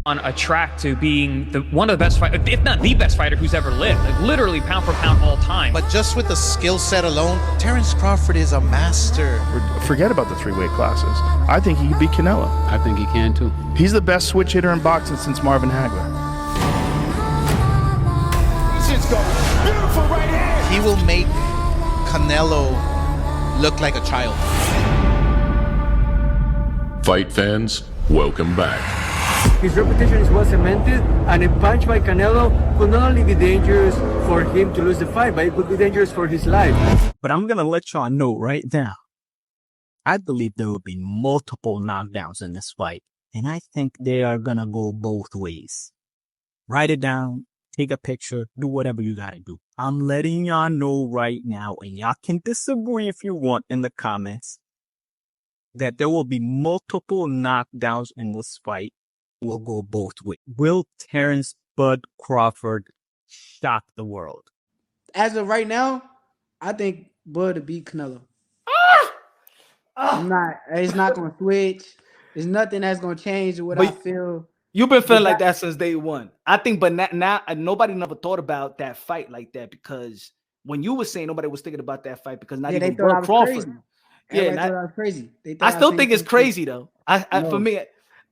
on a track to being one of the best fighters, if not the best fighter who's ever lived, like literally pound for pound all time. But just with the skill set alone, Terence Crawford is a master. Forget about the three-weight classes. I think he could beat Canelo. I think he can too. He's the best switch hitter in boxing since Marvin Hagler. Beautiful right hand. He will make Canelo look like a child. Fight fans, welcome back. His reputation is well cemented, and a punch by Canelo could not only be dangerous for him to lose the fight, but it could be dangerous for his life. But I'm going to let y'all know right now, I believe there will be multiple knockdowns in this fight, and I think they are going to go both ways. Write it down, take a picture, do whatever you got to do. I'm letting y'all know right now, and y'all can disagree if you want in the comments, that there will be multiple knockdowns in this fight. Will go both ways. Will Terence Bud Crawford shock the world? As of right now, I think Bud to beat Canelo. It's not gonna switch. There's nothing that's gonna change what I feel. You've been feeling like that since day one. I think, but now nobody never thought about that fight like that, because when you were saying nobody was thinking about that fight because not even Bud Crawford. Yeah, thought I was crazy. I still think it's crazy though. For me,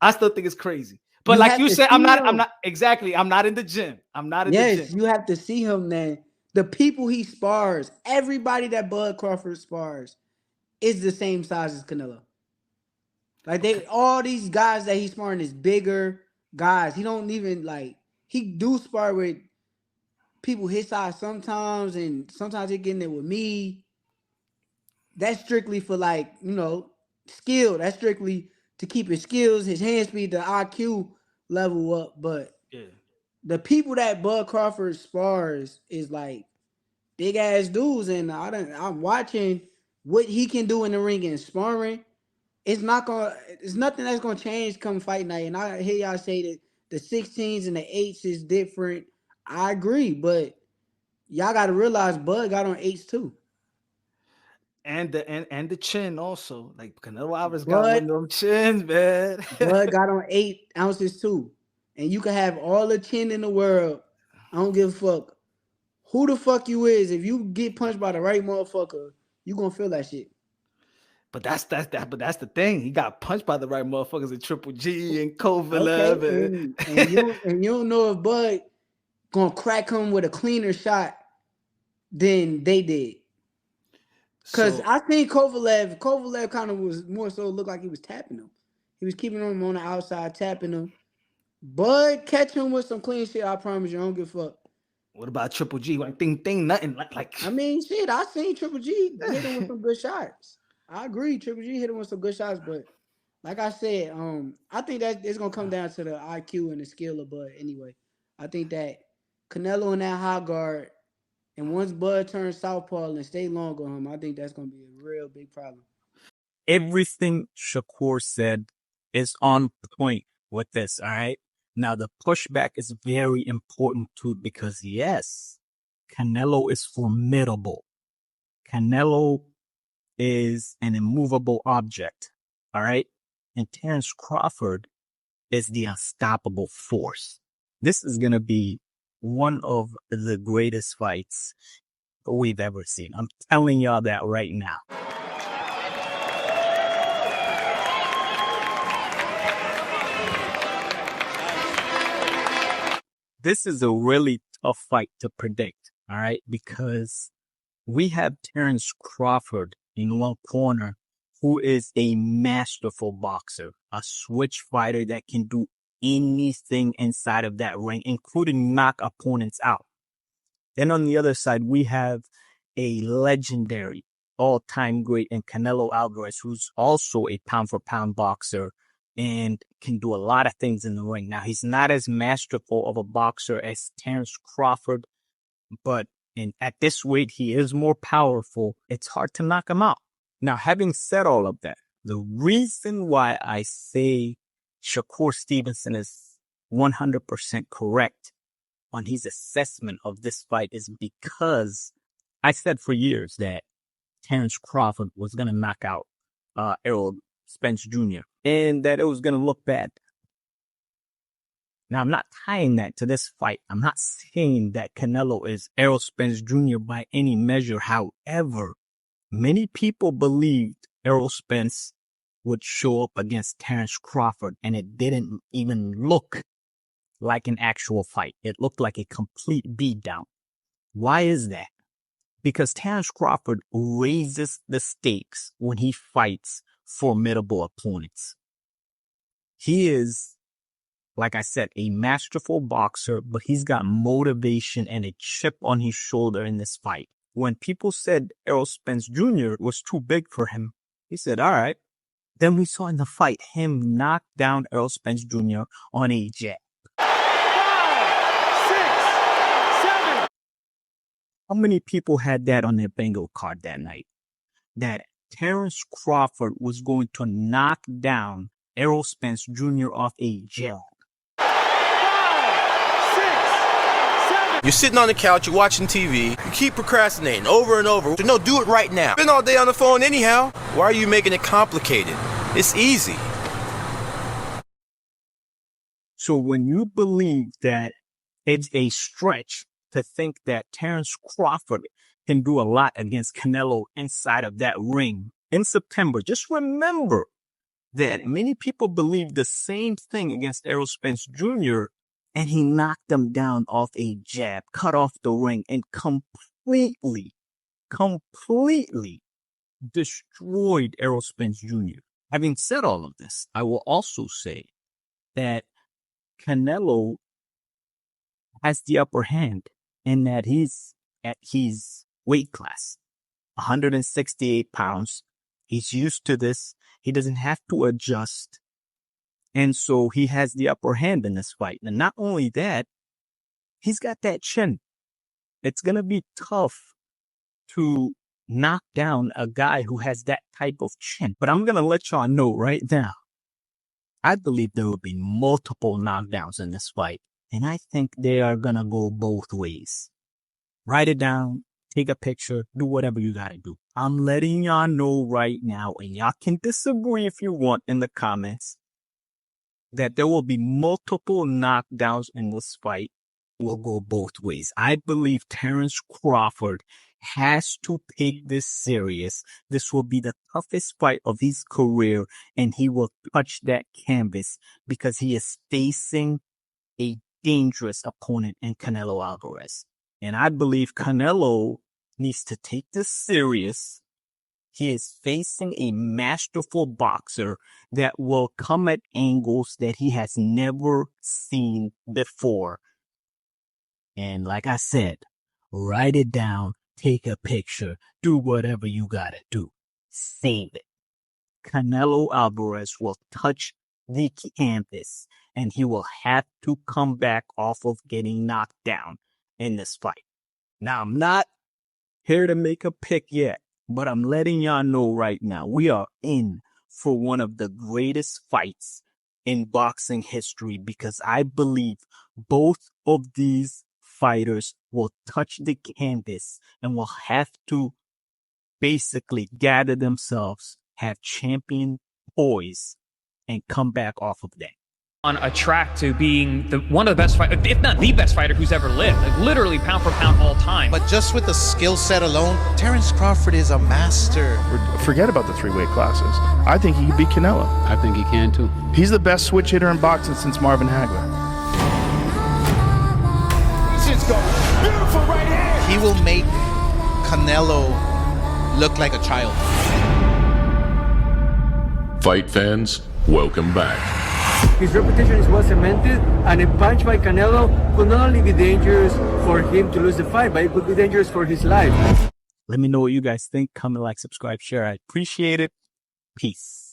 I still think it's crazy. But like you said, I'm not in the gym. I'm not in the gym. Yes, you have to see him then. The people he spars, everybody that Bud Crawford spars is the same size as Canelo. Like all these guys that he's sparring is bigger guys. He don't even he do spar with people his size sometimes, and sometimes he get in there with me. That's strictly for skill. That's strictly to keep his skills, his hand speed, the IQ level up. But the people that Bud Crawford spars is like big ass dudes, and I'm watching what he can do in the ring and sparring. It's nothing that's gonna change come fight night. And I hear y'all say that the 16s and the 8s is different. I agree, but y'all gotta realize Bud got on 8s too. And the chin also. Like Canelo Alvarez got one of them chins, man. Bud got on 8 ounces too. And you can have all the chin in the world. I don't give a fuck who the fuck you is. If you get punched by the right motherfucker, you gonna feel that shit. But that's the thing. He got punched by the right motherfuckers in Triple G and Kovalev. Okay, and you don't know if Bud gonna crack him with a cleaner shot than they did. Because I think Kovalev kind of was more so looked like he was tapping him. He was keeping him on the outside, tapping him. Bud catch him with some clean shit, I promise you. I don't give a fuck. What about Triple G? Like thing, nothing. Like I mean, shit, I seen Triple G hit him with some good shots. I agree, Triple G hit him with some good shots, but like I said, I think that it's gonna come down to the IQ and the skill of Bud anyway. I think that Canelo in that high guard, and once Bud turns southpaw and stay long on him, I think that's going to be a real big problem. Everything Shakur said is on point with this, all right? Now, the pushback is very important too, because yes, Canelo is formidable. Canelo is an immovable object, all right? And Terence Crawford is the unstoppable force. This is going to be one of the greatest fights we've ever seen. I'm telling y'all that right now. This is a really tough fight to predict, all right? Because we have Terence Crawford in one corner, who is a masterful boxer, a switch fighter that can do anything inside of that ring, including knock opponents out. Then on the other side, we have a legendary all-time great in Canelo Alvarez, who's also a pound-for-pound boxer and can do a lot of things in the ring. Now, he's not as masterful of a boxer as Terence Crawford, but at this weight, he is more powerful. It's hard to knock him out. Now, having said all of that, the reason why I say Shakur Stevenson is 100% correct on his assessment of this fight is because I said for years that Terence Crawford was going to knock out Errol Spence Jr. and that it was going to look bad. Now, I'm not tying that to this fight. I'm not saying that Canelo is Errol Spence Jr. by any measure. However, many people believed Errol Spence would show up against Terence Crawford, and it didn't even look like an actual fight. It looked like a complete beatdown. Why is that? Because Terence Crawford raises the stakes when he fights formidable opponents. He is, like I said, a masterful boxer, but he's got motivation and a chip on his shoulder in this fight. When people said Errol Spence Jr. was too big for him, he said, all right. Then we saw in the fight him knock down Errol Spence Jr. on a jab. 5, 6, 7. How many people had that on their bingo card that night? That Terence Crawford was going to knock down Errol Spence Jr. off a jab. 5, 6, 7. You're sitting on the couch, you're watching TV, you keep procrastinating over and over. No, do it right now. Been all day on the phone anyhow. Why are you making it complicated? It's easy. So when you believe that it's a stretch to think that Terence Crawford can do a lot against Canelo inside of that ring in September, just remember that many people believe the same thing against Errol Spence Jr., and he knocked him down off a jab, cut off the ring, and completely destroyed Errol Spence Jr. Having said all of this, I will also say that Canelo has the upper hand in that he's at his weight class, 168 pounds. He's used to this. He doesn't have to adjust. And so he has the upper hand in this fight. And not only that, he's got that chin. It's going to be tough to knock down a guy who has that type of chin. But I'm going to let y'all know right now, I believe there will be multiple knockdowns in this fight. And I think they are going to go both ways. Write it down, take a picture, do whatever you got to do. I'm letting y'all know right now, and y'all can disagree if you want in the comments, that there will be multiple knockdowns in this fight. Will go both ways. I believe Terence Crawford has to take this serious. This will be the toughest fight of his career, and he will touch that canvas because he is facing a dangerous opponent in Canelo Alvarez. And I believe Canelo needs to take this serious. He is facing a masterful boxer that will come at angles that he has never seen before. And like I said, write it down, take a picture, do whatever you gotta do. Save it. Canelo Alvarez will touch the canvas, and he will have to come back off of getting knocked down in this fight. Now, I'm not here to make a pick yet, but I'm letting y'all know right now, we are in for one of the greatest fights in boxing history, because I believe both of these fighters will touch the canvas and will have to basically gather themselves, have champion poise, and come back off of that. On a track to being one of the best fighters, if not the best fighter who's ever lived, like literally pound for pound all time. But just with the skill set alone, Terence Crawford is a master. Forget about the 3 weight classes. I think he could beat Canelo. I think he can too. He's the best switch hitter in boxing since Marvin Hagler. Beautiful right hand. He will make Canelo look like a child. Fight fans, welcome back. His reputation is well cemented, and a punch by Canelo could not only be dangerous for him to lose the fight, but it could be dangerous for his life. Let me know what you guys think. Comment, like, subscribe, share. I appreciate it. Peace.